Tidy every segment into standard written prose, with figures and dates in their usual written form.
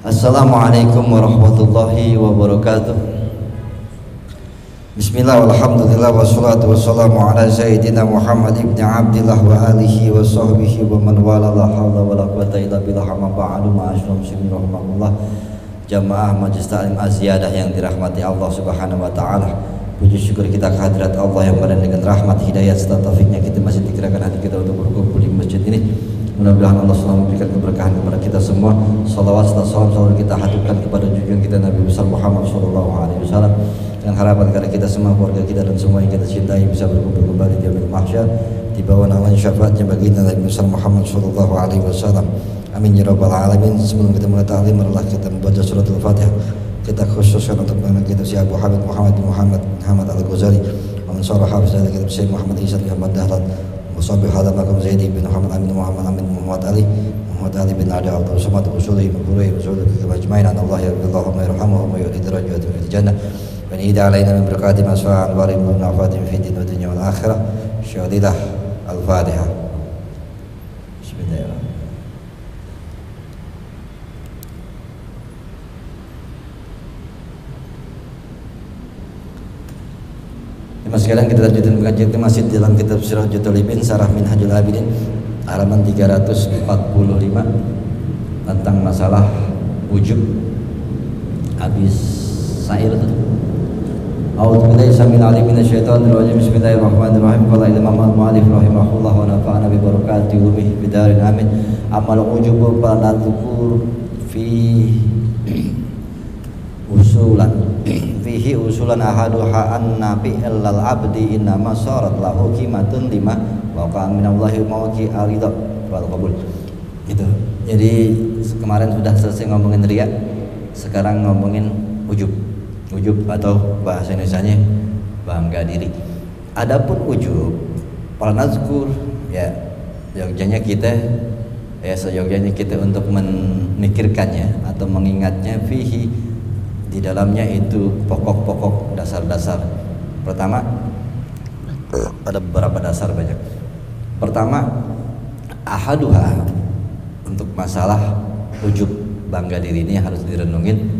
Assalamualaikum warahmatullahi wabarakatuh. Bismillah walhamdulillah wassalatu wassalamu ala sayyidina Muhammad ibn Abdillah wa alihi wa sahbihi wa man wala la hawla wa la quwata illa billah amma ba'du ma'asyiral muslimin rahimakumullah. Jamaah Majelis Ta'lim Az-Ziyadah yang dirahmati Allah Subhanahu wa taala. Puji syukur kita kehadirat Allah yang pada dengan rahmat hidayah serta taufiknya kita masih digerakkan hati kita untuk berkumpul di masjid ini. Mudah-mudahan Allah selalu memberikan keberkahan kepada kita semua. Salawat serta salam selalu kita haturkan kepada junjungan kita Nabi besar Muhammad SAW. Dengan harapan kepada kita semua, keluarga kita dan semua yang kita cintai bisa berkumpul kembali di yaumil mahsyar di bawah naungan syafaatnya baginda Nabi besar Muhammad SAW. Amin ya rabbal alamin. Sebelum kita mulai ta'lim, marilah kita membaca surat Al-Fatihah. Kita khususkan untuk mengenal kitab si Abu Hamid Muhammad bin Muhammad Al-Ghazali, wa man sarah hafiz dari kitab Syekh Muhammad Isa bin Muhammad Dahlan, Musabih Hadamakum Zaidi bin Muhammad Amin Muhammad Ali bin Adi Abdul Samad Usulihi Mabruhi Usulihi Kebajmain Allah ya Allahumma irhamuhu wa yu'li darajatu fil jannah wa nida alaina min barakati masfa'an wa rimul nafatim fi din wa dunya wal akhirah. Syahadilah Al-Fatihah. Bismillahirrahmanirrahim. Mas sekarang kita lanjutkan pengajian kita masih dalam kitab Siratul Talibin Syarah Minhajul Abidin halaman 345 tentang masalah ujub. Habis syair itu. A'udzu billahi samil alim minasyaitonir rajim. Bismillahirrahmanirrahim. Qala Imam al-Mu'allif rahimahullah wa nafa'ana bi barakatihi bihi bidarin amin. Amal ujub fala tukur fi usulan fihi usulan ahaduha an-nabi illal abdi innama syarat lahu qimatun lima wa qa'a minallahi mawqi alidha wal qabul. Gitu. Jadi kemarin sudah selesai ngomongin riya, sekarang ngomongin ujub. Ujub atau bahasa Indonesianya bangga diri. Adapun ujub fal nazkur ya seyogyanya kita untuk memikirkannya atau mengingatnya fihi di dalamnya itu pokok-pokok dasar-dasar. Pertama, ada beberapa dasar banyak. Pertama, ahaduha untuk masalah ujub bangga diri ini harus direnungin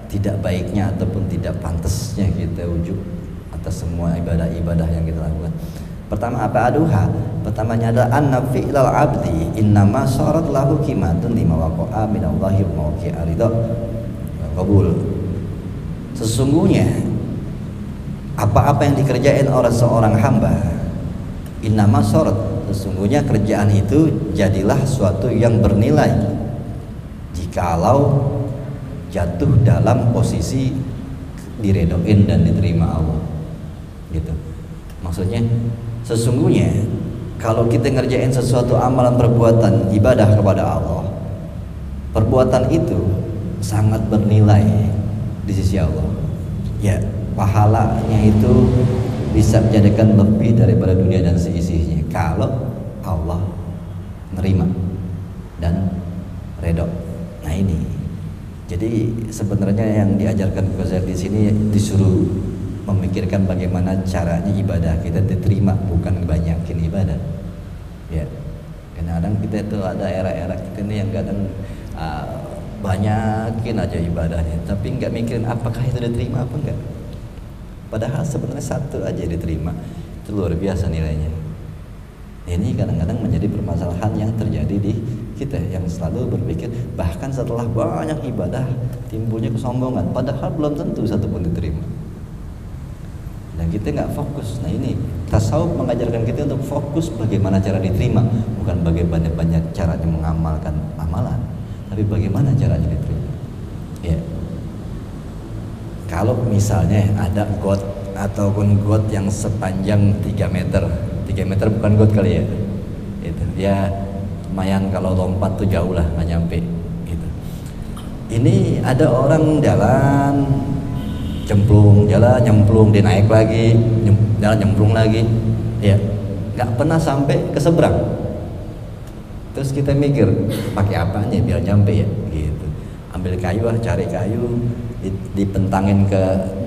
tidak baiknya ataupun tidak pantasnya kita ujub atas semua ibadah-ibadah yang kita lakukan. Pertama apa aduha? Pertamanya adalah anna fi'lal abdi innama syarat lahu qimatun lima waqa'a minallahi mawqi'a ridha kabul. Sesungguhnya apa-apa yang dikerjain oleh seorang hamba innama syarat, sesungguhnya kerjaan itu jadilah suatu yang bernilai jikalau jatuh dalam posisi diredoin dan diterima Allah. Gitu. Maksudnya sesungguhnya kalau kita ngerjain sesuatu amalan perbuatan ibadah kepada Allah, perbuatan itu sangat bernilai di sisi Allah. Ya, pahalanya itu bisa menjadikan lebih daripada dunia dan seisinya kalau Allah nerima dan redho. Nah ini. Jadi sebenarnya yang diajarkan Ghazali di sini disuruh memikirkan bagaimana caranya ibadah kita diterima, bukan banyakin ibadah. Ya. Kadang-kadang kita itu ada era-era kita ini yang kadang banyakin aja ibadahnya, tapi nggak mikirin apakah itu diterima apa enggak. Padahal sebenarnya satu aja diterima, itu luar biasa nilainya. Ini kadang-kadang menjadi permasalahan yang terjadi di kita yang selalu berpikir bahkan setelah banyak ibadah timbulnya kesombongan, padahal belum tentu satu pun diterima. Dan kita nggak fokus. Nah ini tasawuf mengajarkan kita untuk fokus bagaimana cara diterima, bukan bagaimana banyak caranya mengamalkan amalan, tapi bagaimana caranya diterima. Ya. Kalau misalnya ada got ataupun got yang sepanjang 3 meter, 3 meter bukan got kali ya, itu ya lumayan kalau lompat tuh jauh lah, nggak nyampe. Gitu. Ini ada orang jalan nyemplung, dia naik lagi, jalan nyemplung lagi, ya nggak pernah sampai ke seberang. Terus kita mikir pakai apanya biar nyampe ya, gitu. Ambil kayu cari kayu, dipentangin ke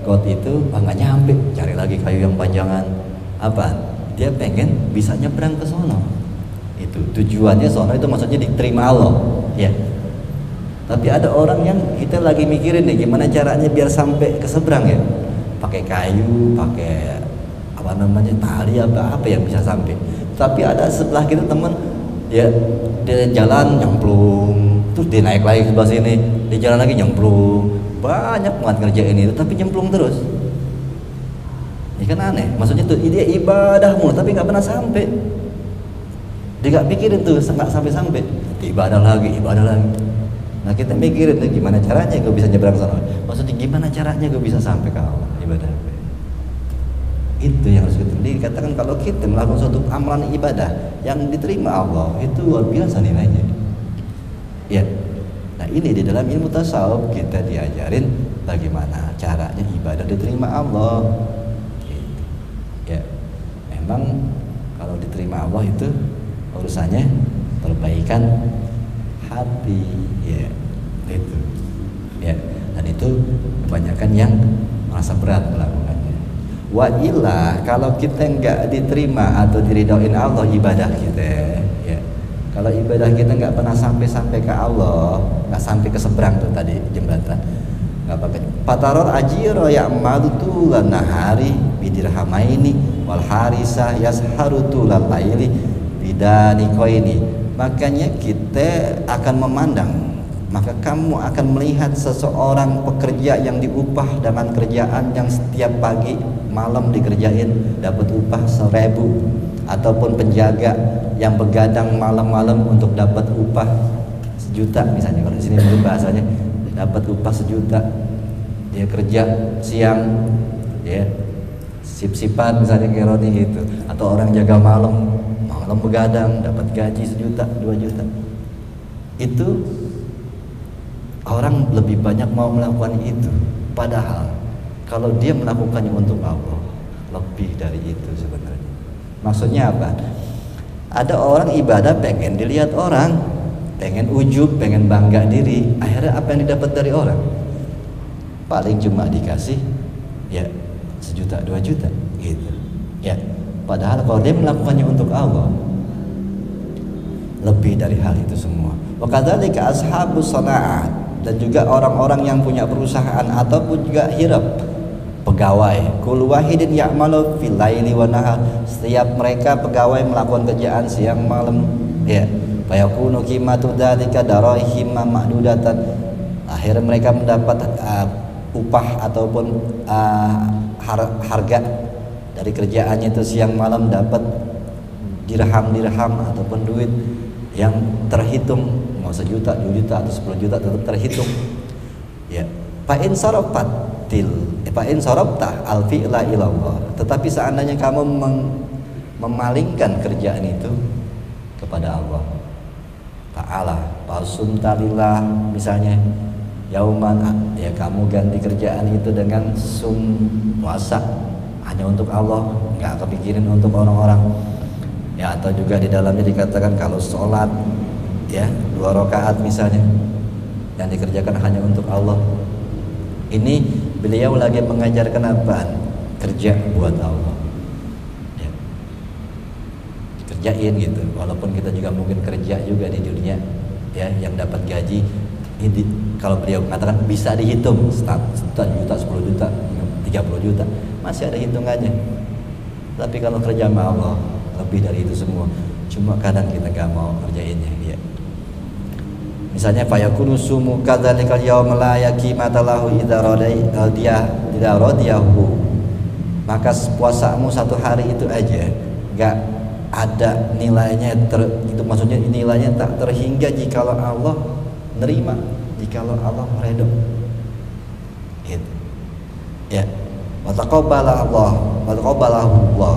got itu, nggak nyampe, cari lagi kayu yang panjangan. Apa? Dia pengen bisa nyebrang ke sono. Itu tujuannya sono itu maksudnya diterima Allah, ya. Tapi ada orang yang kita lagi mikirin nih gimana caranya biar sampai ke seberang ya. Pakai kayu, pakai apa namanya tali apa yang bisa sampai. Tapi ada sebelah kita teman ya dia jalan nyemplung, terus dia naik lagi ke sebelah sini, dia jalan lagi nyemplung. Banyak banget ngerjain itu tapi nyemplung terus. Ini kan aneh. Maksudnya tuh dia ibadah mulu tapi nggak pernah sampai. Dia nggak pikirin tuh nggak sampai-sampai. Ibadah lagi. Nah kita mikirin tuh gimana caranya gue bisa nyebrang sana. Maksudnya gimana caranya gue bisa sampai ke Allah ibadah. Itu yang harus kita dikatakan kalau kita melakukan suatu amalan ibadah yang diterima Allah itu luar biasa nilainya. Ya. Nah ini di dalam ilmu tasawuf kita diajarin bagaimana caranya ibadah diterima Allah. Gitu. Ya. Memang kalau diterima Allah itu urusannya perbaikan hati, ya itu, ya dan itu kebanyakan yang merasa berat melakukannya. Wa illa kalau kita nggak diterima atau diridhoin Allah ibadah kita, ya kalau ibadah kita nggak pernah sampai ke Allah, nggak sampai ke seberang tuh tadi jembatan, nggak pakai. Patarol ajiro ya'malu tulan nahari bidirhamaini wal harisah yasharu tulal laili bidani koini. Makanya kita akan memandang, maka kamu akan melihat seseorang pekerja yang diupah dengan kerjaan yang setiap pagi malam dikerjain dapat upah 1.000, ataupun penjaga yang begadang malam-malam untuk dapat upah 1 juta misalnya. Kalau di sini mungkin bahasanya dapat upah 1 juta. Dia kerja siang, ya sip-sipan misalnya kayak Roni gitu, atau orang jaga malam begadang dapat gaji 1 juta 2 juta. Itu orang lebih banyak mau melakukan itu, padahal kalau dia melakukannya untuk Allah lebih dari itu sebenarnya. Maksudnya apa? Ada orang ibadah pengen dilihat orang, pengen ujub, pengen bangga diri. Akhirnya apa yang didapat dari orang? Paling cuma dikasih ya 1 juta 2 juta gitu. Ya. Padahal kalau dia melakukannya untuk Allah lebih dari hal itu semua. Wa kadzalika ashabus sana'at, dan juga orang-orang yang punya perusahaan ataupun juga hirab pegawai. Kullu wahidin ya'malu fil laili wa nahar. Setiap mereka pegawai melakukan kerjaan siang malam, ya. Fa yakunu qimatu dzalika darahim ma'dudatan. Akhirnya mereka mendapat upah ataupun harga dari kerjaannya itu siang malam dapat dirham ataupun duit yang terhitung, mau 1 juta, 2 juta atau 10 juta tetap terhitung. Ya. Fa in sarafta al fi'la ila Allah. Tetapi seandainya kamu memalingkan kerjaan itu kepada Allah Ta'ala, falsumtalillah misalnya yauman, ya kamu ganti kerjaan itu dengan puasa hanya untuk Allah, nggak kepikirin untuk orang-orang, ya. Atau juga di dalamnya dikatakan kalau sholat ya 2 rakaat misalnya yang dikerjakan hanya untuk Allah. Ini beliau lagi mengajarkan apa? Kerja buat Allah, ya. Kerjain gitu, walaupun kita juga mungkin kerja juga di dunia, ya, yang dapat gaji ini kalau beliau mengatakan bisa dihitung 1 juta, 10 juta, 30 juta, masih ada hitungannya. Tapi kalau kerja sama Allah lebih dari itu semua. Cuma kadang kita gak mau kerjainnya, ya. Misalnya fayakunu sumu kadzalikal yaum la yaqimata lahu idza radiyahu. Maka puasamu 1 hari itu aja gak ada nilainya, itu maksudnya nilainya tak terhingga jikalau Allah nerima, jikalau Allah redha. Gitu. Ya. Wa taqabbalahu Allah,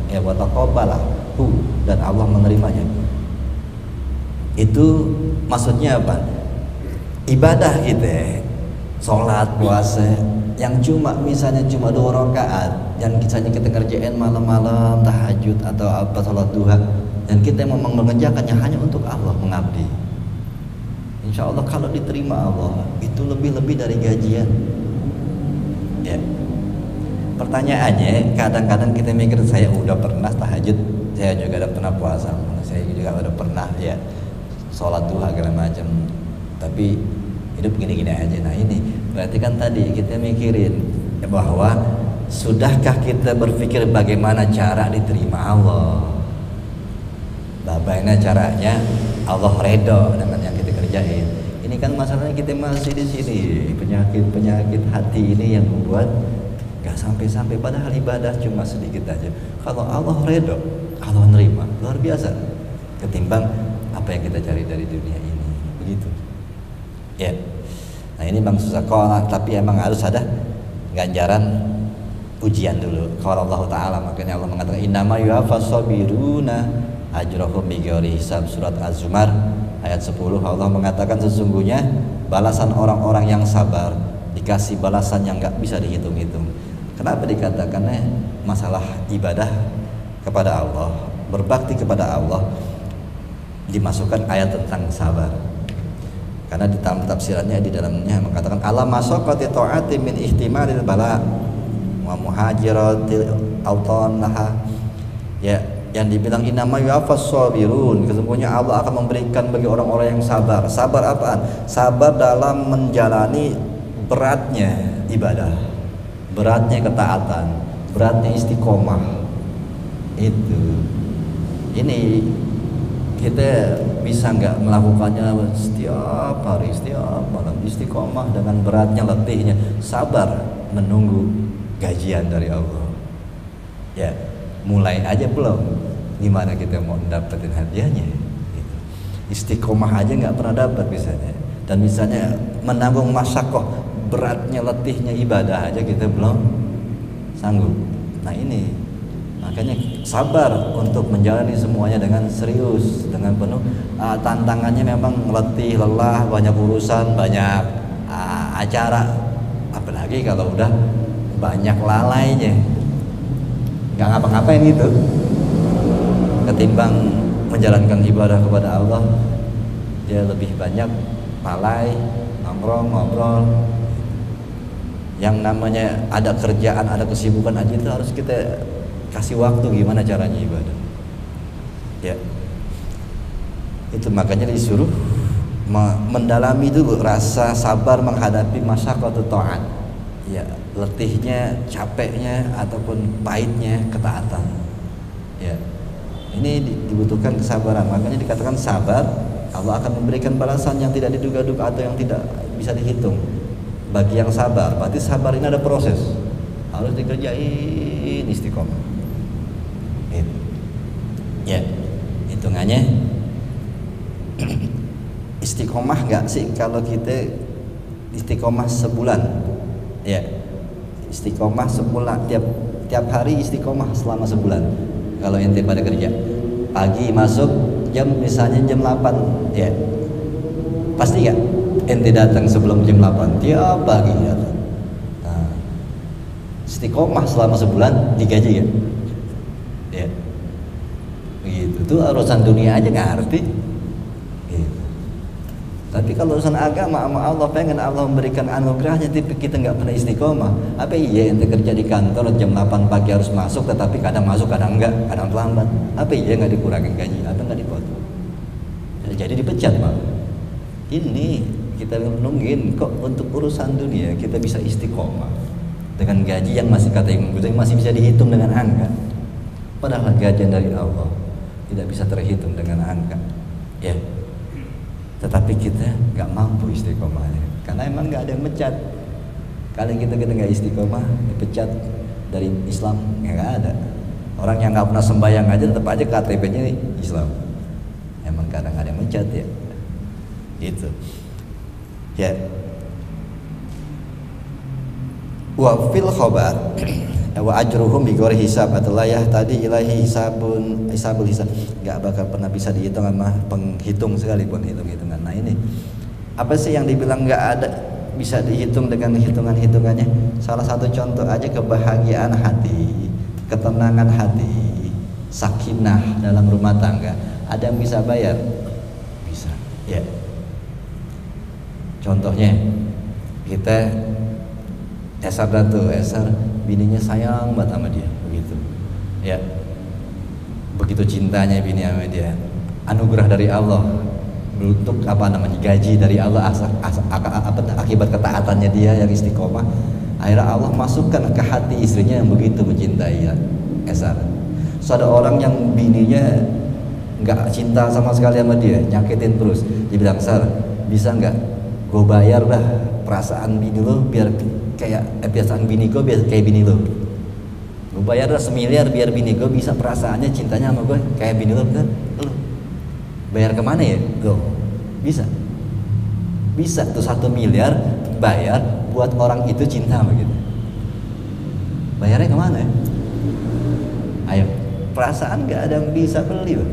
ya, wa taqabbalahu, dan Allah menerimanya. Itu maksudnya apa? Ibadah kita, sholat, puasa yang misalnya cuma 2 rakaat, yang misalnya kita kerjain malam-malam tahajud atau apa sholat duha, dan kita memang mengerjakannya hanya untuk Allah, mengabdi. Insya Allah kalau diterima Allah itu lebih dari gajian, ya. Pertanyaannya, kadang-kadang kita mikir saya udah pernah tahajud, saya juga udah pernah puasa, saya juga udah pernah ya sholat duha segala macam, tapi hidup gini-gini aja. Nah ini berarti kan tadi kita mikirin ya bahwa sudahkah kita berpikir bagaimana cara diterima Allah, bagaimana caranya Allah redho dengan yang kita kerjain. Ini kan masalahnya kita masih di sini, penyakit hati ini yang membuat gak sampai-sampai, padahal ibadah cuma sedikit aja. Kalau Allah redho, Allah nerima, luar biasa ketimbang apa yang kita cari dari dunia ini, begitu ya. Nah ini bang susah sekolah, tapi emang harus ada ganjaran ujian dulu. Kalau Allah Ta'ala, makanya Allah mengatakan innama yuwaffas sabiruna ajrahum bighairi hisab, surat Az-Zumar ayat 10. Allah mengatakan sesungguhnya balasan orang-orang yang sabar dikasih balasan yang gak bisa dihitung-hitung. Kenapa dikatakannya masalah ibadah kepada Allah, berbakti kepada Allah, dimasukkan ayat tentang sabar? Karena di dalam tafsirannya, di dalamnya mengatakan ala masaqati ta'ati min ihtimalil bala wa muhajiratil awtanaha, ya, yang dibilang innama yuwaffas sabirun, sesungguhnya Allah akan memberikan bagi orang-orang yang sabar. Sabar apaan? Sabar dalam menjalani beratnya ibadah, beratnya ketaatan, beratnya istiqomah. Itu ini kita bisa nggak melakukannya setiap hari, setiap malam, istiqomah dengan beratnya, letihnya, sabar menunggu gajian dari Allah. Ya, mulai aja belum, gimana kita mau dapetin hadiahnya? Gitu. Istiqomah aja nggak pernah dapat misalnya, dan misalnya menanggung masyakoh, beratnya, letihnya ibadah aja kita belum sanggup. Nah ini makanya sabar untuk menjalani semuanya dengan serius, dengan penuh tantangannya. Memang letih, lelah, banyak urusan, banyak acara, apalagi kalau udah banyak lalainya, nggak ngapa-ngapain gitu, ketimbang menjalankan ibadah kepada Allah. Dia lebih banyak lalai, ngobrol. Yang namanya ada kerjaan, ada kesibukan aja itu harus kita kasih waktu gimana caranya ibadah. Ya, itu makanya disuruh mendalami dulu rasa sabar menghadapi masyaqqatut ta'at. Ya, letihnya, capeknya ataupun pahitnya ketaatan. Ya, ini dibutuhkan kesabaran. Makanya dikatakan sabar, Allah akan memberikan balasan yang tidak diduga-duga atau yang tidak bisa dihitung. Bagi yang sabar, berarti sabar ini ada proses, harus dikerjain istiqomah. Ya, hitungannya istiqomah nggak sih kalau kita istiqomah sebulan? Ya, istiqomah sebulan, tiap hari istiqomah selama sebulan. Kalau ente pada kerja pagi masuk jam misalnya jam 8, ya pasti nggak ente datang sebelum jam 8 tiap pagi datang. Nah, istiqomah selama sebulan digaji ya? Ya, begitu. Itu urusan dunia aja nggak ngerti. Gitu. Tapi kalau urusan agama sama Allah, pengen Allah memberikan anugerahnya, tapi kita nggak pernah istiqomah. Apa iya ente kerja di kantor jam 8 pagi harus masuk, tetapi kadang masuk, kadang enggak, kadang terlambat. Apa iya nggak dikurangin gaji? Apa nggak dipotong? Jadi dipecat malah. Ini kita nungguin kok untuk urusan dunia kita bisa istiqomah dengan gaji yang masih kata Imam Ghazali masih bisa dihitung dengan angka. Padahal gajian dari Allah tidak bisa terhitung dengan angka. Ya. Tetapi kita nggak mampu istiqomahnya karena emang nggak ada yang mecat. Kalau kita nggak istiqomah, dipecat dari Islam nggak ada. Orang yang nggak pernah sembahyang aja tetap aja KTP-nya Islam. Emang kadang ada yang mecat ya. Gitu. Ya. Wa fil khabar wa ajruhum bighairi hisab, adalah ya tadi ilahi hisabul hisab, nggak bakal pernah bisa dihitung sama penghitung sekalipun hitung-hitungan. Nah ini apa sih yang dibilang nggak ada bisa dihitung dengan hitungannya? Salah satu contoh aja kebahagiaan hati, ketenangan hati, sakinah dalam rumah tangga. Ada yang bisa bayar? Bisa. Ya. Contohnya kita Esar bininya sayang banget sama dia, begitu. Ya, begitu cintanya bini sama dia. Anugerah dari Allah, untuk apa namanya gaji dari Allah akibat ketaatannya dia yang istiqomah. Akhirnya Allah masukkan ke hati istrinya yang begitu mencintai ya. So ada orang yang bininya nggak cinta sama sekali sama dia, nyakitin terus. Dia bilang, Sar, bisa nggak gue bayar lah perasaan bini lo biar kayak perasaan bini gue biar kayak bini lo. Gue bayar lah 1 miliar biar bini gue bisa perasaannya cintanya sama gue kayak bini lo kan. Lo bayar kemana ya? Lo bisa tuh 1 miliar bayar buat orang itu cinta begitu. Bayarnya kemana ya? Ayo, perasaan nggak ada yang bisa beli loh.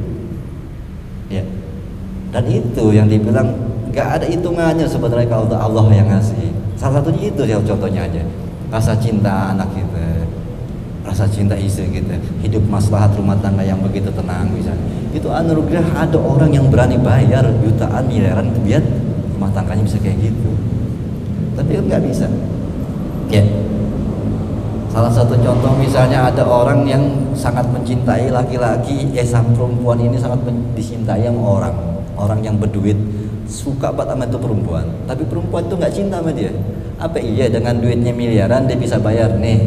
Ya, dan itu yang dibilang nggak ada hitungannya sebenarnya kalau Allah yang ngasih. Salah satunya itu ya, contohnya aja rasa cinta anak kita, rasa cinta istri kita, hidup maslahat rumah tangga yang begitu tenang misalnya. Itu anugerah ada orang yang berani bayar jutaan miliaran biar rumah tangganya bisa kayak gitu. Tapi nggak bisa. Ya. Salah satu contoh misalnya ada orang yang sangat mencintai laki-laki, sang perempuan ini sangat dicintai sama orang yang berduit, suka banget sama itu perempuan. Tapi perempuan itu nggak cinta sama dia. Apa iya dengan duitnya miliaran dia bisa bayar nih?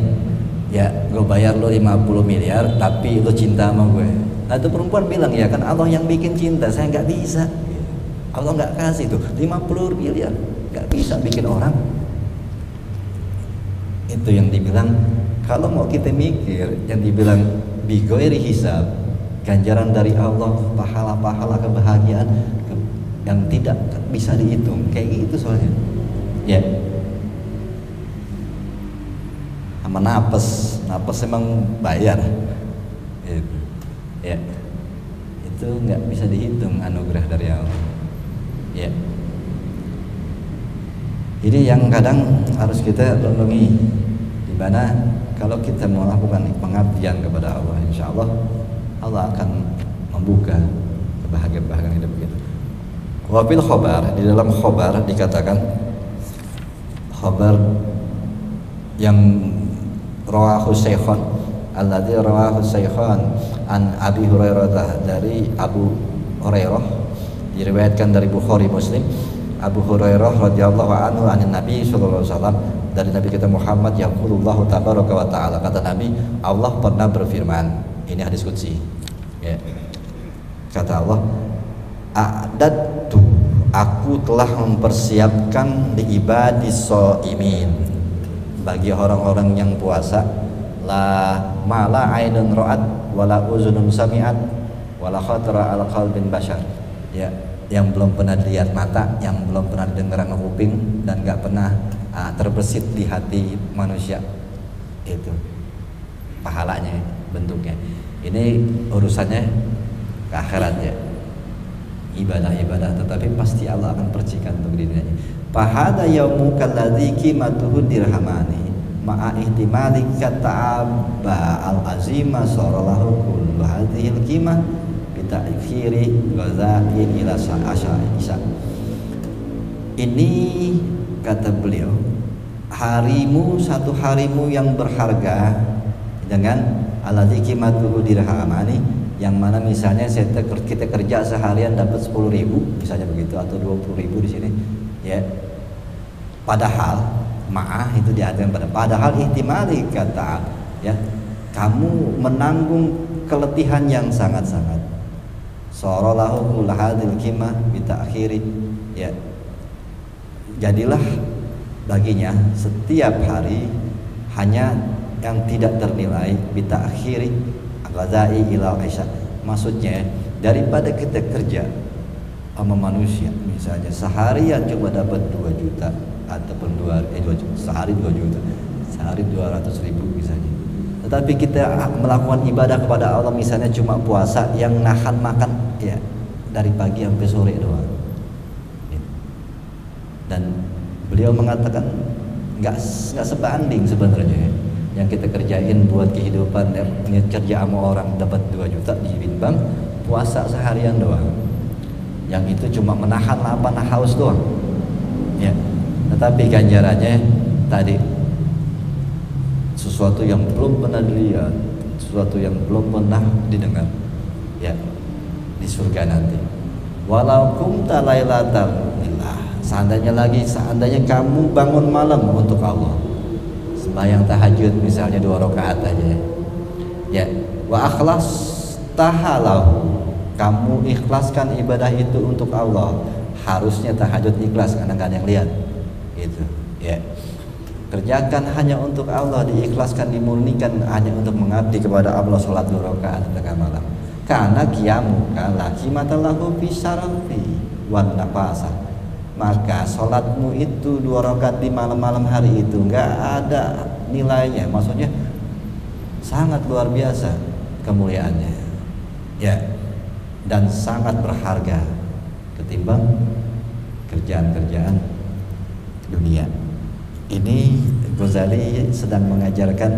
Ya, gue bayar lo 50 miliar, tapi lo cinta sama gue. Nah itu perempuan bilang, ya kan Allah yang bikin cinta, saya nggak bisa. Allah nggak kasih tuh 50 miliar, nggak bisa bikin orang. Itu yang dibilang, kalau mau kita mikir yang dibilang bigoiri hisab, ganjaran dari Allah, pahala-pahala kebahagiaan yang tidak bisa dihitung, kayak gitu soalnya. Ya, sama napas emang bayar. Itu. Ya, itu nggak bisa dihitung anugerah dari Allah. Ya. Jadi yang kadang harus kita renungi, di mana kalau kita melakukan pengabdian kepada Allah, insya Allah Allah akan membuka kebahagiaan hidup kita. Wabil khobar, di dalam khobar dikatakan khobar yang rawahu Syekhon, alladzi rawahu Syekhon an Abi Hurairah, dari Abu Hurairah, diriwayatkan dari Bukhari Muslim. Abu Hurairah radhiyallahu anhu anin Nabi sallallahu alaihi wasallam, dari Nabi kita Muhammad, yaqulullahu tabaraka wa taala, kata Nabi, Allah pernah berfirman, ini hadis qudsi. Ya. Kata Allah, a'dadtu, aku telah mempersiapkan li ibadis shaimin, bagi orang-orang yang puasa, la mala ainun ra'at wala uzunun sami'at wala khatara ala qalbin bashar. Ya, yang belum pernah dilihat mata, yang belum pernah dengar sama kuping, dan gak pernah terbersit di hati manusia. Itu pahalanya, bentuknya. Ini urusannya ke akhirat ya, ibadah-ibadah, tetapi pasti Allah akan percikan untuk dirinya. Fahada yaumukal ladzi qimatuhu dirhamani ma'a ihtimali kata'aba al-azima saralahu kullu hadhihi al-qimah ta'khiri ghaza'in ila isya. Ini kata beliau, harimu, satu harimu yang berharga dengan alladzi qimatuhu dirhamani, yang mana misalnya kita kerja seharian dapat 10.000 misalnya begitu, atau 20.000 di sini ya, padahal ma'ah itu diartikan padahal ihtimali kata ya, kamu menanggung keletihan yang sangat-sangat. Saralahu kulahadil qimah bita'khiri, ya, jadilah baginya setiap hari hanya yang tidak ternilai bita'khiri ghazai ila isya. Maksudnya daripada kita kerja sama manusia misalnya seharian cuma dapat 2 juta ataupun 2 juta, sehari 2 juta, sehari 200.000 misalnya, tetapi kita melakukan ibadah kepada Allah misalnya cuma puasa yang nahan makan ya dari pagi sampai sore doang. Dan beliau mengatakan nggak sebanding sebenarnya yang kita kerjain buat kehidupan, kerja sama orang dapat 2 juta ditimbang puasa seharian doang, yang itu cuma menahan lapar haus doang ya. Tetapi ganjarannya tadi sesuatu yang belum pernah dilihat, sesuatu yang belum pernah didengar ya, di surga nanti. Walau kumta lailatan lillah. Seandainya kamu bangun malam untuk Allah, sembahyang tahajud misalnya 2 rakaat aja ya, wa akhlas tahalahu, kamu ikhlaskan ibadah itu untuk Allah. Harusnya tahajud ikhlas karena nggak ada yang lihat gitu ya. Kerjakan hanya untuk Allah, diikhlaskan, dimurnikan hanya untuk mengabdi kepada Allah. Sholat 2 rakaat tengah malam, karena qiyamu kala qimatalahu fi syarafi wan nafasa, maka sholatmu itu 2 rakaat di malam-malam hari itu nggak ada nilainya, maksudnya sangat luar biasa kemuliaannya ya, dan sangat berharga ketimbang kerjaan-kerjaan dunia. Ini Ghazali sedang mengajarkan,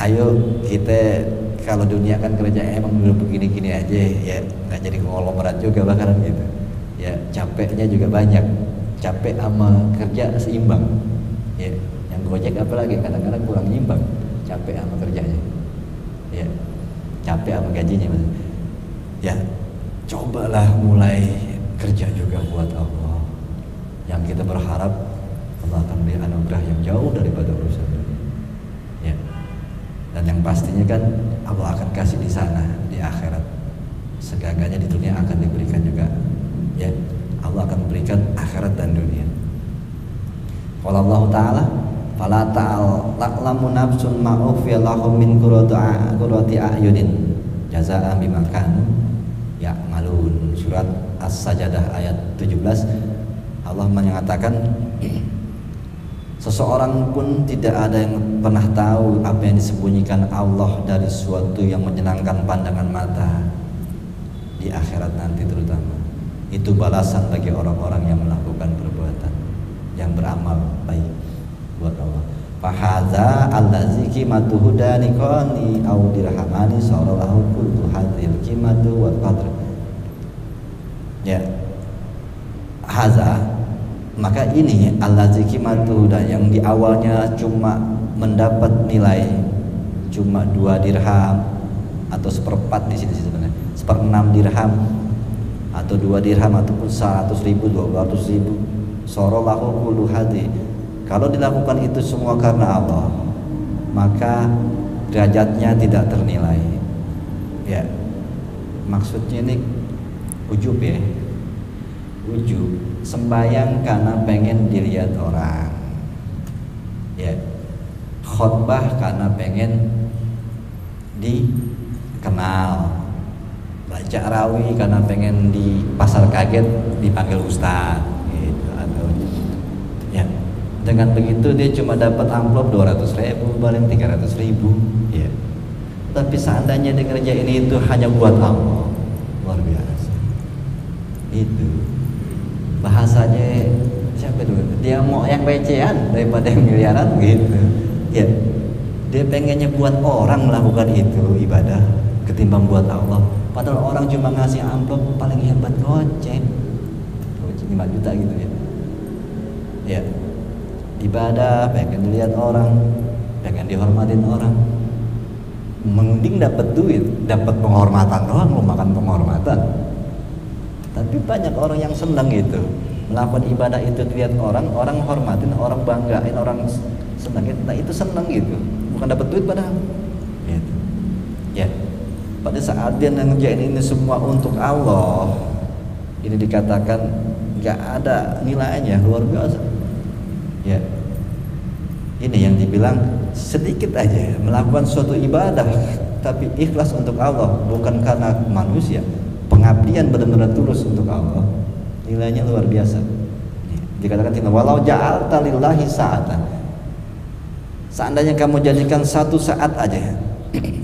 ayo kita kalau dunia kan kerja emang dulu begini-gini aja ya, nggak jadi konglomerat juga bakaran gitu ya, capeknya juga banyak, capek sama kerja seimbang ya. Yang Gojek apalagi kadang-kadang kurang imbang, capek sama kerjanya ya, capek sama gajinya ya. Cobalah mulai kerja juga buat Allah, yang kita berharap Allah akan beri anugerah yang jauh daripada urusan dunia ya. Dan yang pastinya kan Allah akan kasih di sana di akhirat, segalanya di dunia akan diberikan juga ya. Allah akan berikan akhirat dan dunia. Qala Allah Ta'ala, fala ta'lamu nafsun ma ukhfiya lahum min qurrati a'yunin jazaa'an bima kanu ya'malun. Surat As-Sajdah ayat 17, Allah menyatakan, seseorang pun tidak ada yang pernah tahu apa yang disembunyikan Allah dari sesuatu yang menyenangkan pandangan mata di akhirat nanti terutama. Itu balasan bagi orang-orang yang melakukan perbuatan, yang beramal baik buat Allah. Fahadza allazi qimatuhu daniqani aw dirhamani sallallahu kullu hadzal qimatu wal qadr ya. Haza, maka ini allazi qimatuhu, dan yang di awalnya cuma mendapat nilai cuma 2 dirham atau 1/4 di sini sebenarnya 1/6 dirham atau 2 dirham ataupun 100.000 200.000 sallallahu kullu hadi. Kalau dilakukan itu semua karena Allah, maka derajatnya tidak ternilai ya. Maksudnya ini ujub ya, ujub, sembahyang karena pengen dilihat orang ya, khotbah karena pengen dikenal, baca rawi karena pengen di pasar kaget dipanggil ustaz gitu, atau ya. Dengan begitu dia cuma dapat amplop 200.000, paling 300.000 ya. Tapi seandainya dia ngerjain itu hanya buat Allah, luar biasa. Itu bahasanya siapa dulu? Dia mau yang recehan daripada yang miliaran gitu ya. Dia pengennya buat orang melakukan itu ibadah ketimbang buat Allah. Padahal orang cuma ngasih amplop paling hebat goceng 5 juta gitu ya ya. Ibadah pengen dilihat orang, pengen dihormatin orang, mending dapat duit, dapat penghormatan doang, lu makan penghormatan. Tapi banyak orang yang senang gitu melakukan ibadah itu, dilihat orang, orang hormatin, orang banggain, orang senangin, nah itu senang gitu, bukan dapat duit padahal gitu ya. Pada saat dia ngerjain ini semua untuk Allah, ini dikatakan nggak ada nilainya, luar biasa ya. Ini yang dibilang sedikit aja melakukan suatu ibadah tapi ikhlas untuk Allah, bukan karena manusia, pengabdian benar-benar tulus untuk Allah, nilainya luar biasa. Dikatakan walau ja'alta lillahi sa'atan, seandainya kamu jadikan 1 saat aja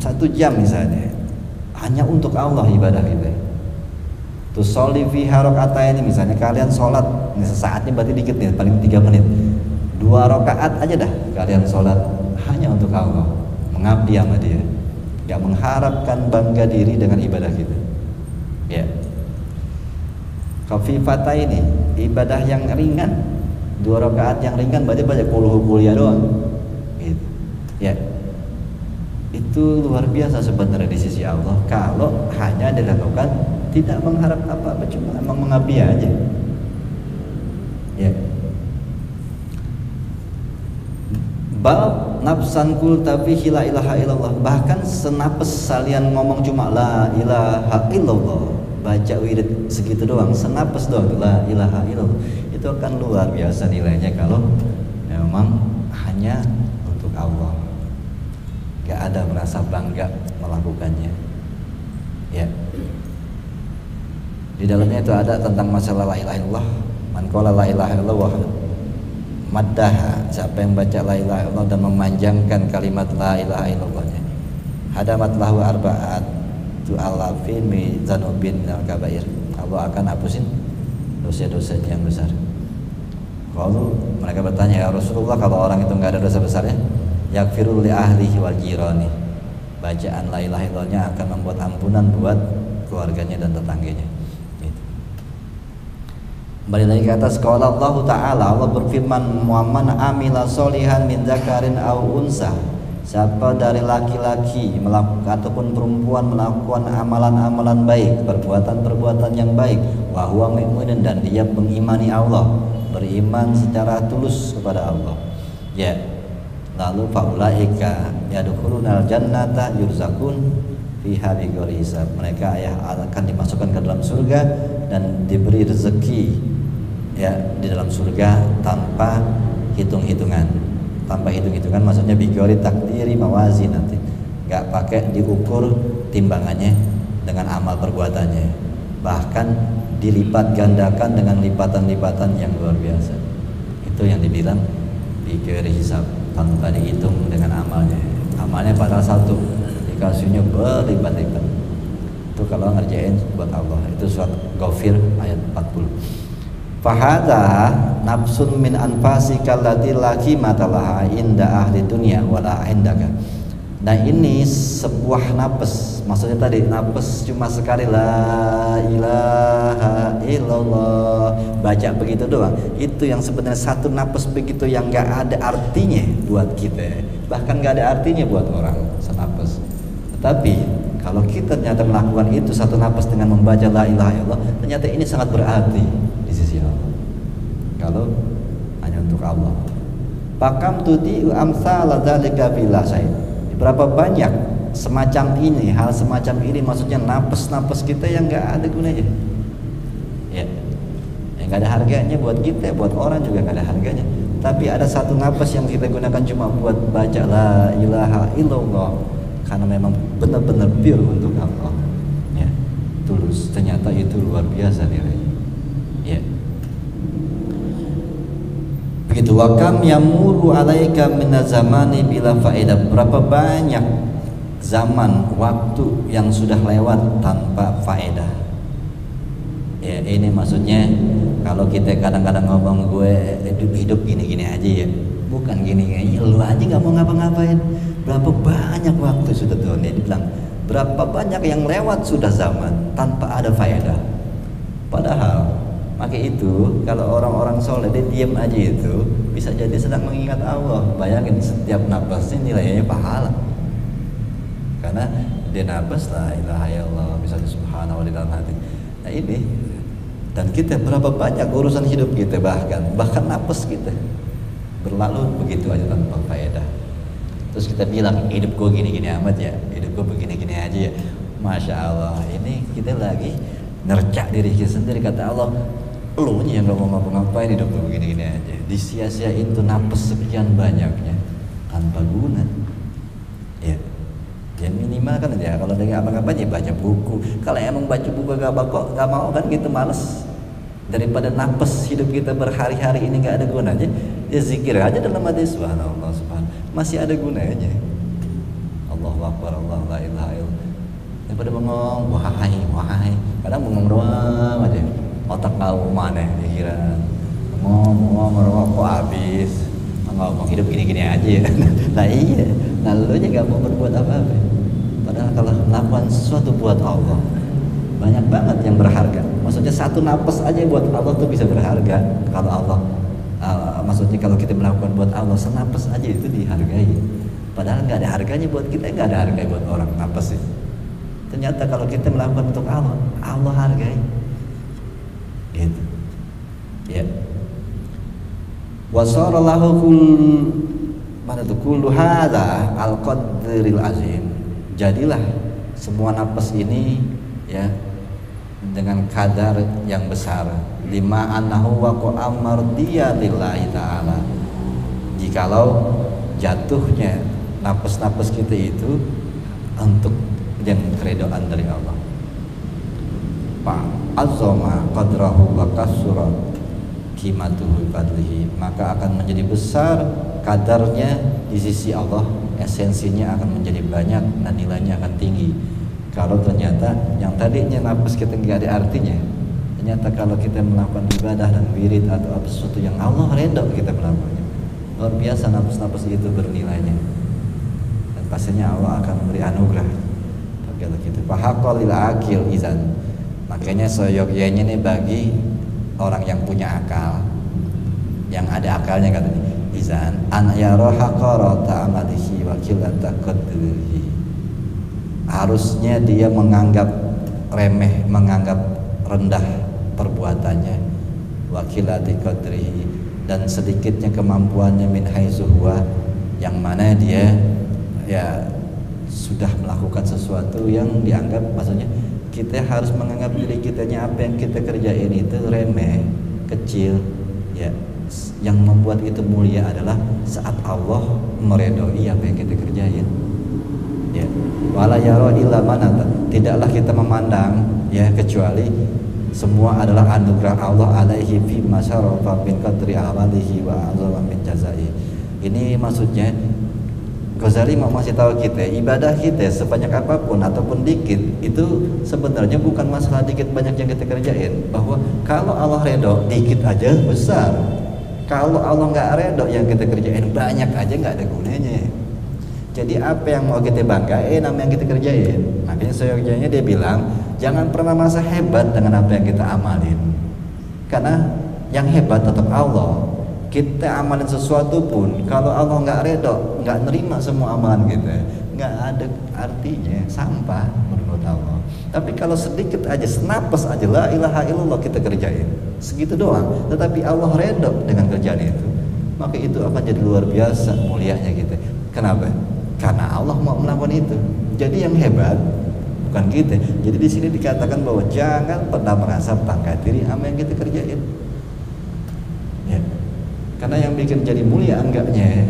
1 jam misalnya hanya untuk Allah ibadah itu, tusolli fi harakatain, misalnya kalian sholat, ini sesaatnya berarti dikit nih, paling 3 menit, 2 rakaat aja dah kalian sholat hanya untuk Allah, mengabdi sama Dia, gak mengharapkan bangga diri dengan ibadah kita ya. Khafifata ini ibadah yang ringan, 2 rakaat yang ringan berarti banyak kuliah doang gitu ya. Itu luar biasa sebenarnya di sisi Allah. Kalau hanya dilakukan tidak mengharap apa-apa, cuma emang mengabdi aja. Ya. Bab nafsan kul tapi la ilaha illallah. Bahkan senapas salian ngomong cuma la ilaha illallah, baca wirid segitu doang, senapas doang la ilaha illallah, itu akan luar biasa nilainya kalau memang hanya untuk Allah. Gak ada merasa bangga melakukannya. Ya. Di dalamnya itu ada tentang masalah la ilaha illallah. Man qala la ilaha illallah maddaha, siapa yang baca la ilaha illallah dan memanjangkan kalimat la ilaha illallahnya, hadamat lahu arba'at tu alafin mi zanubin minal kabair, Allah akan hapusin dosa-dosanya yang besar. Kalau mereka bertanya, ya Rasulullah, kalau orang itu nggak ada dosa besarnya, yakfirul li ahlihi wal jirani, bacaan la ilaha illallahnya akan membuat ampunan buat keluarganya dan tetangganya. Kembali lagi ke atas, qala Allah Ta'ala, Allah berfirman, "Muhammad amila solihan min dzakarin aw unsa." Siapa dari laki-laki melakukan ataupun perempuan melakukan amalan-amalan baik, perbuatan-perbuatan yang baik, wa huwa mu'minun, dan dia mengimani Allah, beriman secara tulus kepada Allah. Ya. Lalu faulaika yadkhulunal jannata yurzaqun fiha bighairi hisab. Mereka akan dimasukkan ke dalam surga dan diberi rezeki ya di dalam surga tanpa hitung-hitungan. Tanpa hitung-hitungan maksudnya bighairi takdiri mawazin, nanti nggak pakai diukur timbangannya dengan amal perbuatannya, bahkan dilipat gandakan dengan lipatan-lipatan yang luar biasa. Itu yang dibilang bighairi hisab, tanpa dihitung dengan amalnya. Amalnya padahal satu, dikasihnya berlipat-lipat. Itu kalau ngerjain buat Allah. Itu surat Ghafir ayat 40. Fahada nafsun min anfasika allati la qimata laha inda ahli dunya wala indaka. Nah, ini sebuah napas. Maksudnya tadi napas cuma sekali la ilaha illallah, baca begitu doang. Itu yang sebenarnya satu napas begitu yang enggak ada artinya buat kita. Bahkan enggak ada artinya buat orang senapas. Tetapi kalau kita ternyata melakukan itu satu napas dengan membaca la ilaha illallah, ternyata ini sangat berarti di sisi Allah. Kalau hanya untuk Allah. Pakam tudi amsal dzalika billah sayyid. Berapa banyak semacam ini, hal semacam ini, maksudnya napas-napas kita yang nggak ada gunanya, ya, yang nggak ada harganya buat kita, buat orang juga nggak ada harganya. Tapi ada satu napas yang kita gunakan cuma buat baca la ilaha illallah, karena memang benar-benar pure untuk Allah, ya, tulus. Ternyata itu luar biasa nilainya, ya. Begitu. Wakam yamuru alaika minazamani bila faedah. Berapa banyak zaman waktu yang sudah lewat tanpa faedah. Ya, ini maksudnya kalau kita kadang-kadang ngomong gue hidup gini-gini aja ya, bukan gini-gini, lu aja nggak mau ngapa-ngapain. Berapa banyak waktu sudah tuh, dia bilang berapa banyak yang lewat sudah zaman tanpa ada faedah. Padahal maka itu kalau orang-orang soleh dia diam aja itu bisa jadi sedang mengingat Allah. Bayangin setiap nafasnya nilainya pahala, karena dia nafas la ilaha illallah, bisa subhanahu di dalam hati. Nah ini, dan kita berapa banyak urusan hidup kita, bahkan nafas kita berlalu begitu aja tanpa faedah. Terus kita bilang hidup gue gini-gini amat ya, hidup gue begini-gini aja ya. Masya Allah, ini kita lagi nercak diri kita sendiri. Kata Allah, lu nya yang gak mau ngapa-ngapain, hidup lu begini-gini aja, disia-siain tuh napas sekian banyaknya tanpa guna. Ya, yang minimal kan ya kalau dia apa-apa ya baca buku. Kalau emang baca buku gak mau kan gitu, males. Daripada napas hidup kita berhari-hari ini gak ada gunanya, ya zikir aja dalam hati, subhanallah subhanallah, masih ada gunanya. Allahu akbar, Allah la ilaha illallah. Daripada bengong wahai, kadang bengong doang aja, otak tahu mana pikiran, ngomong kok habis ngomong hidup gini-gini aja ya. Nah iya, nah lu nya gak mau berbuat apa-apa. Padahal kalau melakukan sesuatu buat Allah, banyak banget yang berharga. Maksudnya satu napas aja buat Allah tuh bisa berharga. Kalau Allah maksudnya kalau kita melakukan buat Allah senapas aja itu dihargai. Padahal nggak ada harganya buat kita, nggak ada harganya buat orang. Apa sih? Ternyata kalau kita melakukan untuk Allah, Allah hargai. Gitu. Ya. Wasara lahu kullu hadza al-qadril azim. Jadilah semua napas ini ya dengan kadar yang besar. Lima annahu waqa amardiya lillahi ta'ala. Jikalau jatuhnya napas-napas kita itu untuk yang keridhaan dari Allah. Fa azama qadrahu wa kasura qimatuhu fadlihi, maka akan menjadi besar kadarnya di sisi Allah, esensinya akan menjadi banyak dan nilainya akan tinggi. Kalau ternyata yang tadinya napas kita nggak ada artinya, ternyata kalau kita melakukan ibadah dan wirid atau apa sesuatu yang Allah redha kita melakukannya, luar biasa napas-napas itu bernilainya, dan pastinya Allah akan memberi anugerah bagi kita. Fahaqqa lil akil izan, makanya seyogyanya nih bagi orang yang punya akal, yang ada akalnya katanya, izan an yara haqarata amalihi wa qillata qadrihi, harusnya dia menganggap remeh, menganggap rendah perbuatannya, wa qillati qadrihi, dan sedikitnya kemampuannya min haitsu huwa, yang mana dia ya sudah melakukan sesuatu yang dianggap, maksudnya kita harus menganggap diri kitanya apa yang kita kerjain itu remeh, kecil ya. Yang membuat itu mulia adalah saat Allah meredoi apa yang kita kerjain ya. Wala yara illa manata, tidaklah kita memandang ya kecuali semua adalah anugerah Allah alaihi fi masyarafa bin qadri amalihi wa azama min jazai. Ini maksudnya Ghazali mau masih tahu kita, ibadah kita sebanyak apapun ataupun dikit itu sebenarnya bukan masalah dikit banyak yang kita kerjain. Bahwa kalau Allah redho dikit aja besar, kalau Allah nggak redho yang kita kerjain banyak aja nggak ada gunanya. Jadi apa yang mau kita banggain sama yang kita kerjain. Makanya seyogyanya dia bilang jangan pernah merasa hebat dengan apa yang kita amalin, karena yang hebat tetap Allah. Kita amalin sesuatu pun kalau Allah nggak redho, nggak nerima semua amalan kita, nggak ada artinya, sampah menurut Allah. Tapi kalau sedikit aja, senapas aja la ilaha illallah kita kerjain, segitu doang, tetapi Allah redho dengan kerjaan itu, maka itu akan jadi luar biasa mulianya kita. Kenapa? Karena Allah mau melakukan itu. Jadi yang hebat bukan kita. Jadi di sini dikatakan bahwa jangan pernah merasa bangga diri sama yang kita kerjain. Ya. Karena yang bikin jadi mulia enggaknya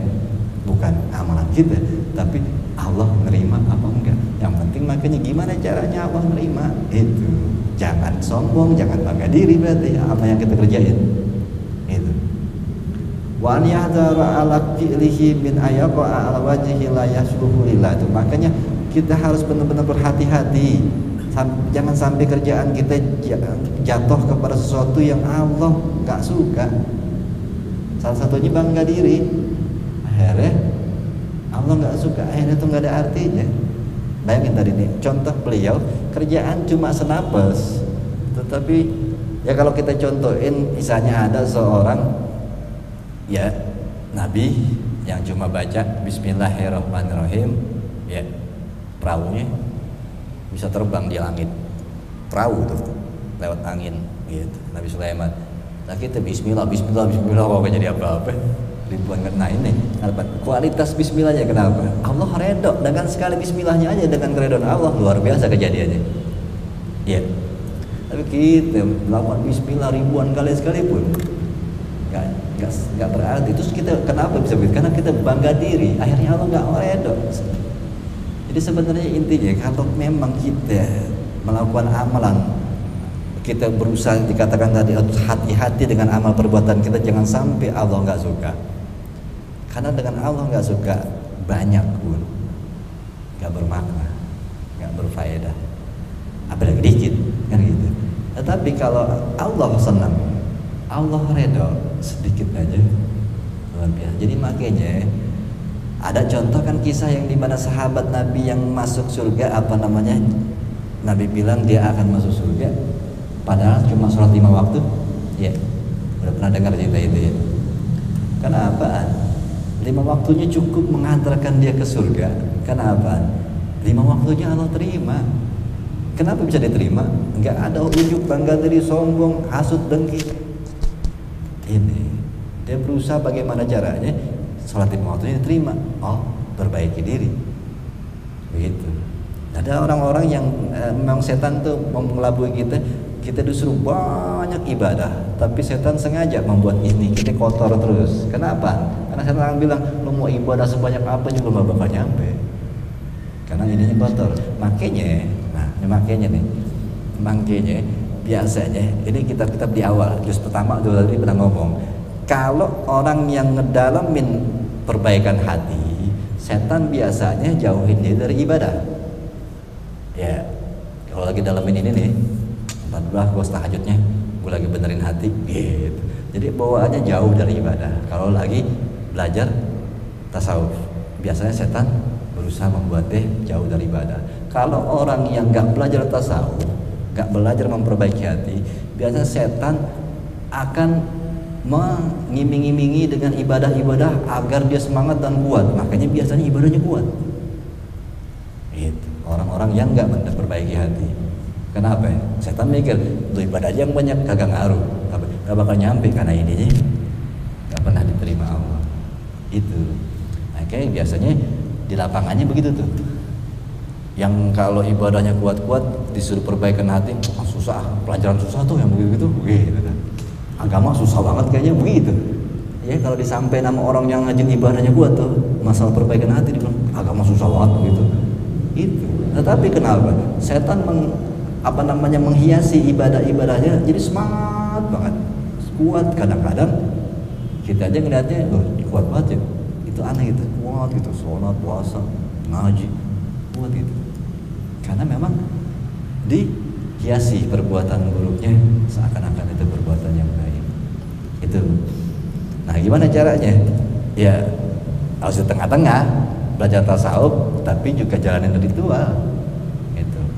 bukan amalan kita, tapi Allah nerima apa enggak. Yang penting makanya gimana caranya Allah nerima itu. Jangan sombong, jangan bangga diri berarti apa yang kita kerjain. Itu. Wa an yahdara ala fi'lihi min ayaqa ala wajhi la yasluhu lillah. Makanya kita harus benar-benar berhati-hati. Jangan sampai kerjaan kita jatuh kepada sesuatu yang Allah enggak suka. Salah satunya bangga diri, akhirnya Allah nggak suka, akhirnya itu nggak ada artinya. Bayangin tadi nih, contoh beliau kerjaan cuma senapas, tetapi ya kalau kita contohin, misalnya ada seorang ya Nabi yang cuma baca Bismillahirrahmanirrahim, ya perahunya bisa terbang di langit, perahu tuh lewat angin, gitu. Nabi Sulaiman. Nah kita bismillah kok gak jadi apa-apa ribuan. Nah ini kualitas bismillahnya kenapa? Allah redho dengan sekali bismillahnya aja, dengan keredhaan Allah luar biasa kejadiannya ya. Tapi kita melakukan bismillah ribuan kali sekalipun gak berarti. Terus kita kenapa bisa begitu? Karena kita bangga diri, akhirnya Allah gak redho. Jadi sebenarnya intinya kalau memang kita melakukan amalan, kita berusaha, dikatakan tadi hati-hati dengan amal perbuatan kita, jangan sampai Allah nggak suka. Karena dengan Allah nggak suka banyak pun nggak bermakna, nggak berfaedah, apalagi dikit kan gitu. Tetapi kalau Allah senang, Allah redho sedikit aja luar biasa. Jadi makanya ada contoh kan kisah yang dimana sahabat Nabi yang masuk surga, apa namanya, Nabi bilang dia akan masuk surga padahal cuma sholat 5 waktu. Ya, udah pernah dengar cerita itu ya. Karena apaan? 5 waktunya cukup mengantarkan dia ke surga. Kenapa? 5 waktunya Allah terima. Kenapa bisa diterima? Enggak ada ujub, bangga diri, sombong, hasut, dengki. Ini dia berusaha bagaimana caranya sholat 5 waktunya diterima. Oh, perbaiki diri. Begitu. Ada orang-orang yang memang setan tuh mengelabui kita. Kita disuruh banyak ibadah, tapi setan sengaja membuat ini kita kotor terus. Kenapa? Karena setan akan bilang, lu mau ibadah sebanyak apa juga gak bakal nyampe. Karena ininya kotor. Makanya biasanya ini kitab-kitab di awal juz pertama dulu tadi pernah ngomong, kalau orang yang ngedalamin perbaikan hati, setan biasanya jauhin dia dari ibadah. Ya, kalau lagi dalamin ini nih, 14 gue tahajudnya, gue lagi benerin hati, gitu. Jadi bawaannya jauh dari ibadah. Kalau lagi belajar tasawuf, biasanya setan berusaha membuat dia jauh dari ibadah. Kalau orang yang gak belajar tasawuf, gak belajar memperbaiki hati, biasanya setan akan mengiming-imingi dengan ibadah-ibadah agar dia semangat dan kuat. Makanya biasanya ibadahnya kuat. Itu orang-orang yang gak memperbaiki hati. Kenapa? Setan mikir, tuh ibadah aja yang banyak kagak ngaruh, gak bakal nyampe karena ininya gak pernah diterima Allah. Itu. Makanya biasanya di lapangannya begitu tuh. Yang kalau ibadahnya kuat-kuat disuruh perbaikan hati, susah, pelajaran susah tuh yang begitu, gitu. Agama susah banget kayaknya begitu. Ya kalau disampaikan sama orang yang ngajin ibadahnya kuat tuh, masalah perbaikan hati dibilang agama susah banget begitu. Itu. Tetapi kenapa? Setan menghiasi ibadah-ibadahnya jadi semangat banget, kuat. Kadang-kadang kita aja ngeliatnya, loh kuat banget ya, itu aneh gitu, kuat gitu, sholat, puasa, ngaji, kuat gitu. Karena memang dihiasi perbuatan buruknya seakan-akan itu perbuatan yang baik. Itu. Nah gimana caranya? Ya harus di tengah-tengah, belajar tasawuf tapi juga jalanin ritual.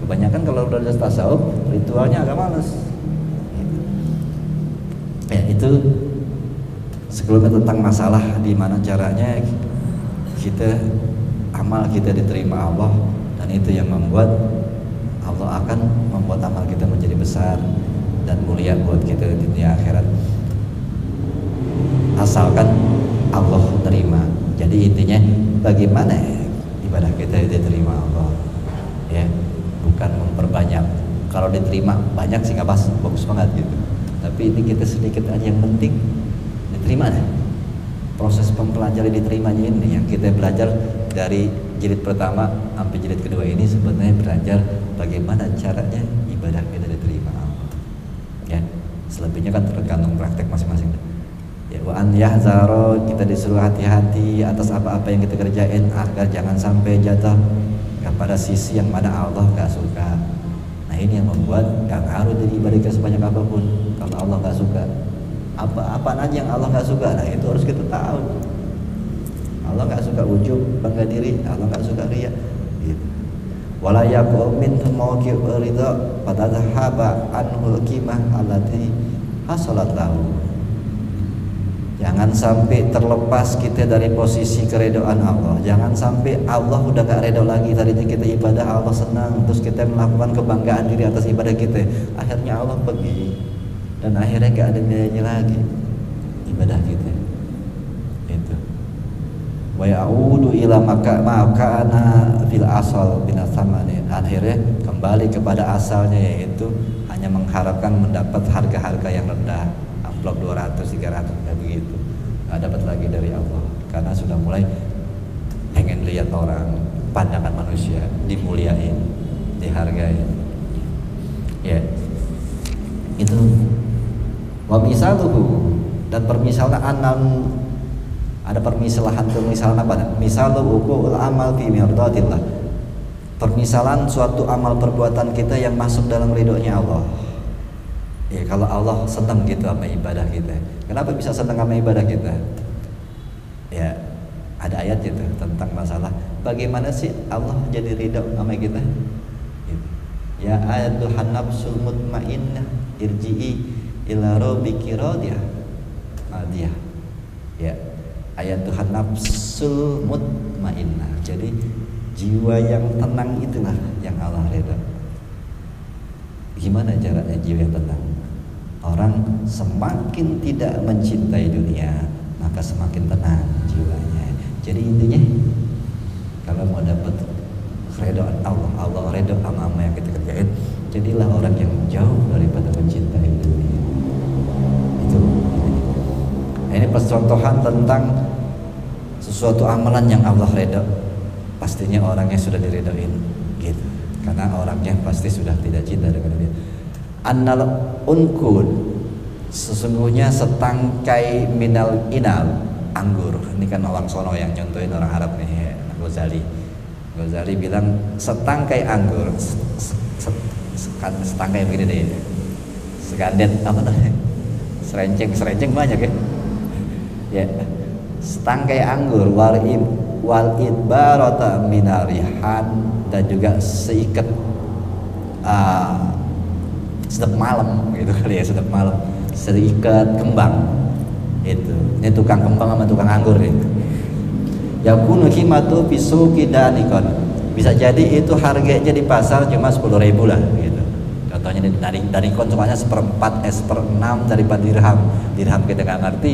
Kebanyakan kalau belajar tasawuf ritualnya agak males. Ya itu sebelumnya tentang masalah di mana caranya amal kita diterima Allah, dan itu yang membuat Allah akan membuat amal kita menjadi besar dan mulia buat kita di dunia akhirat. Asalkan Allah terima. Jadi intinya bagaimana ibadah kita diterima Allah, ya. Bukan memperbanyak. Kalau diterima banyak sih nggak pas, bagus banget gitu. Tapi ini kita sedikit aja, yang penting diterima deh. Proses mempelajari diterimanya ini yang kita belajar dari jilid pertama sampai jilid kedua ini sebenarnya belajar bagaimana caranya ibadah kita diterima Allah. Ya, selebihnya kan tergantung praktek masing-masing. Ya, wa an yahzaro, kita disuruh hati-hati atas apa-apa yang kita kerjain agar jangan sampai jatuh pada sisi yang mana Allah gak suka. Nah ini yang membuat gak ngaruh dari ibadah kita sebanyak apapun. Kalau Allah gak suka, apa aja yang Allah gak suka, nah itu harus kita tahu. Allah gak suka ujub, bangga diri. Allah gak suka riya gitu. Wala yaqul min mawqi'u ridha fatadhhaba anhul qimah allati hasalat lahu. Jangan sampai terlepas kita dari posisi keredoan Allah. Jangan sampai Allah udah gak redho lagi. Tadinya kita ibadah Allah senang, terus kita melakukan kebanggaan diri atas ibadah kita. Akhirnya Allah pergi, dan akhirnya gak ada nilainya lagi ibadah kita. Itu. Wa ya'udu ila makana fil asal binasamani. Akhirnya kembali kepada asalnya, yaitu hanya mengharapkan mendapat harga-harga yang rendah. Amplop 200, 300, kayak begitu. Gak dapat lagi dari Allah, karena sudah mulai pengen lihat orang, pandangan manusia dimuliain, dihargai. Ya, itu. Wa misaluhu, dan permisalan ada permisalan apa? Misalu uqul amal fi mirdatillah. Permisalan suatu amal perbuatan kita yang masuk dalam ridhonya Allah. Ya kalau Allah senang gitu sama ibadah kita. Kenapa bisa senang sama ibadah kita? Ya ada ayat itu tentang masalah bagaimana sih Allah jadi ridho sama kita. Gitu. Ya ayyuhan nafsul mutmainnah irji'i ila rabbiki radiyah. Ya ayat Tuhan nafsul mutmainnah. Jadi jiwa yang tenang itulah yang Allah ridha. Gimana caranya jiwa yang tenang? Orang semakin tidak mencintai dunia, maka semakin tenang jiwanya. Jadi intinya kalau mau dapat keridhaan Allah, Allah ridha sama apa yang kita kerjain, jadilah orang yang jauh daripada mencintai dunia. Itu. Ini percontohan tentang sesuatu amalan yang Allah ridha. Pastinya orangnya sudah diridhoin gitu. Karena orangnya pasti sudah tidak cinta dengan dia. Annal unkun, sesungguhnya setangkai minal inal, anggur. Ini kan orang sono yang contohin orang Arab nih, Ghazali. Ghazali bilang setangkai anggur, setangkai begini deh, segandet apa namanya, serenceng banyak ya. Ya, setangkai anggur wal idbarata minarihan, dan juga seikat sedap malam gitu kali ya, sedap malam seikat kembang itu. Ini tukang kembang sama tukang anggur itu. Yakunu qimatu bisuqi danikon, bisa jadi itu harganya di pasar cuma 10.000 lah gitu. Contohnya danikon soalnya 1/4 1/6 daripada dirham kita nggak ngerti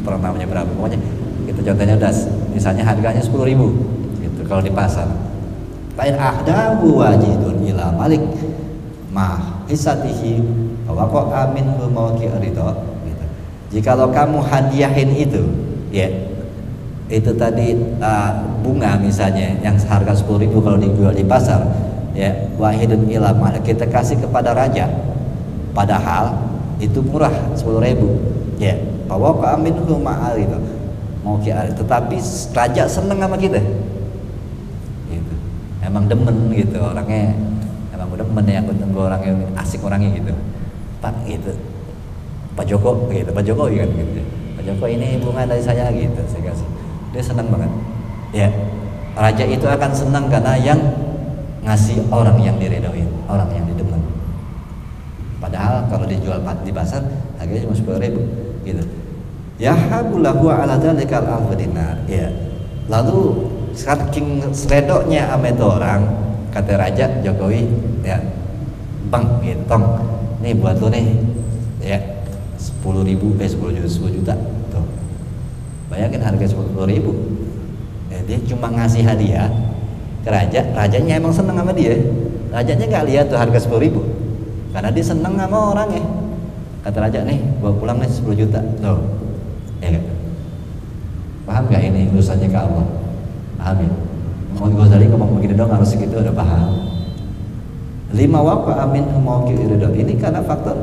1/6-nya berapa, pokoknya itu contohnya udah misalnya harganya 10.000 gitu kalau di pasar. Lain ahdahu wajidun ila malik mah hisatihi wa kok amin mawqi ridho gitu. Jikalau kamu hadiahin itu ya, itu tadi bunga misalnya yang seharga 10.000 kalau dijual di pasar ya, wahidun ila malik, kita kasih kepada raja padahal itu murah 10.000 ya, wa kok amin mawqi ridho, tetapi raja seneng sama kita gitu. Emang demen gitu orangnya, emang demen yang ketemu orangnya asik orangnya gitu. Pak gitu, Pak Joko gitu, Pak Jokowi kan gitu. Pak Joko ini bunga dari saya gitu, saya kasih. Dia senang banget. Ya, raja itu akan senang karena yang ngasih orang yang diredoin, orang yang didemen. Padahal kalau dijual di pasar harganya cuma 10.000 gitu. Ya habulahu ala dzalikal alf dinar. Ya. Lalu saking redoknya ame orang, kata raja Jokowi, ya, Bang, gitu, nih buat lo nih, ya, 10 juta, tuh. Bayangin harga 10.000. Dia cuma ngasih hadiah ke raja, rajanya emang seneng sama dia. Rajanya nggak lihat tuh harga 10.000, karena dia seneng sama orangnya. Kata raja nih, bawa pulang nih 10 juta, tuh. Ya, paham nggak ini urusannya ke Allah? Paham ya? Mau Ghazali ngomong begini dong harus segitu, udah paham. 5 waqa amin mawqi ridho, ini karena faktor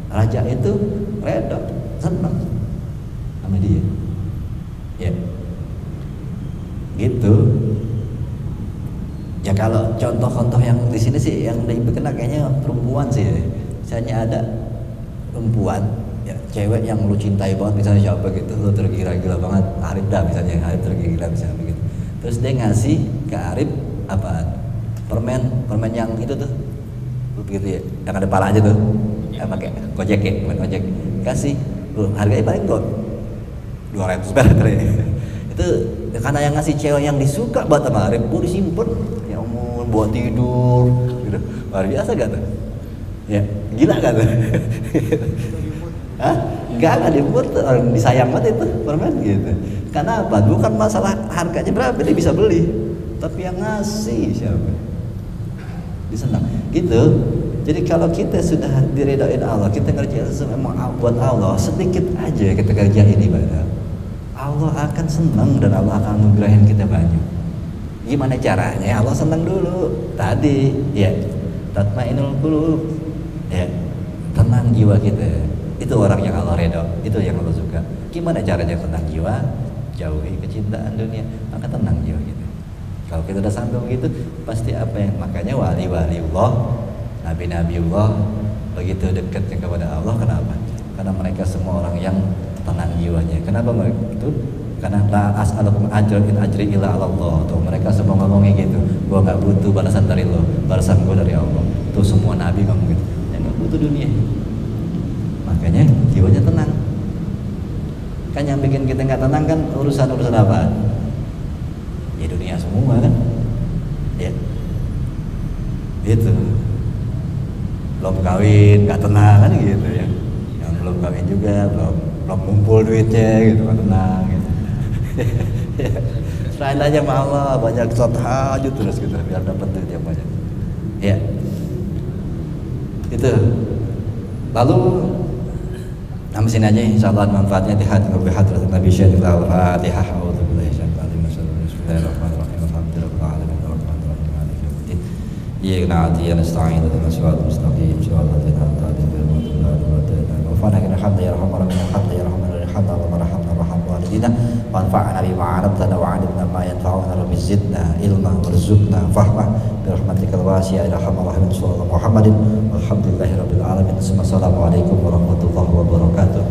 raja itu redho, senang sama dia. Ya. Gitu. Ya kalau contoh-contoh yang di sini sih yang lebih kena kayaknya perempuan sih. Misalnya ada perempuan, ya, cewek yang lu cintai banget, misalnya siapa gitu, lu tergila-gila banget, Arif dah misalnya, Arif tergila misalnya begitu. Terus dia ngasih ke Arif apaan? Permen yang itu tuh, begitu ya, yang ada palanya tuh, ya pakai gojek ya, gojek, kasih, lu harganya paling 200 perak ya. Itu karena yang ngasih cewek yang disuka banget sama Arif, gua disimpen, ya ampun, buat tidur, gitu, luar biasa gak tuh? Ya, gila gak tuh? Hah? Enggak dibuat, orang disayang banget itu permen gitu. Karena apa? Bukan masalah harganya berapa dia bisa beli, tapi yang ngasih siapa? Disenang gitu. Jadi kalau kita sudah diredain Allah, kita ngerjain sesuatu memang buat Allah, sedikit aja kita kerjain ibadah, Allah akan senang dan Allah akan menggerahin kita banyak. Gimana caranya? Allah senang dulu tadi ya, tatmainul qulub ya, tenang jiwa kita. Itu orang yang Allah redha, itu yang Allah suka. Gimana caranya tenang jiwa? Jauhi kecintaan dunia, maka tenang jiwa kita. Kalau kita udah sampai begitu, pasti apa yang, makanya wali-wali Allah, nabi-nabi Allah begitu dekatnya kepada Allah. Kenapa? Karena mereka semua orang yang tenang jiwanya. Kenapa mereka itu? Karena la as'alukum ajran in ajri illa 'ala Allah. Tuh mereka semua ngomongnya gitu. Gua nggak butuh balasan dari lo, balasan gua dari Allah. Tuh semua nabi ngomong gitu. Yang nggak butuh dunia. Makanya jiwanya tenang. Kan yang bikin kita nggak tenang kan urusan-urusan apa? Ya dunia semua kan. Ya. Itu. Belum kawin nggak tenang kan gitu ya. Yang belum kawin juga belum ngumpul duitnya gitu nggak tenang gitu. Serahin aja sama Allah, banyak sholat tahajud terus gitu biar dapat duit yang banyak. Ya. Itu. Lalu sampai sini aja insyaallah manfaatnya di hati hadratin Nabi sallallahu alaihi wasallam. A'udzubillahi minasyaitonir rajim. Bismillahirrahmanirrahim. Alhamdulillahirabbil alamin arrahmanirrahim maliki yaumiddin. Iyyaka na'budu wa iyyaka nasta'in ihdinas siratal mustaqim siratal ladzina an'amta 'alaihim ghairil maghdubi 'alaihim waladdallin. Rabbana ya rahman ya rahim ya rahman ya rahim warhamna warham walidina wanfa'na bima 'allamtana wa 'allimna ma yanfa'una rabbi zidna ilma warzuqna fahma birahmatikal wasi'ah ya arhamar rahimin sallallahu Muhammadin walhamdulillahirabbil alamin. Assalamualaikum warahmatullahi wabarakatuh.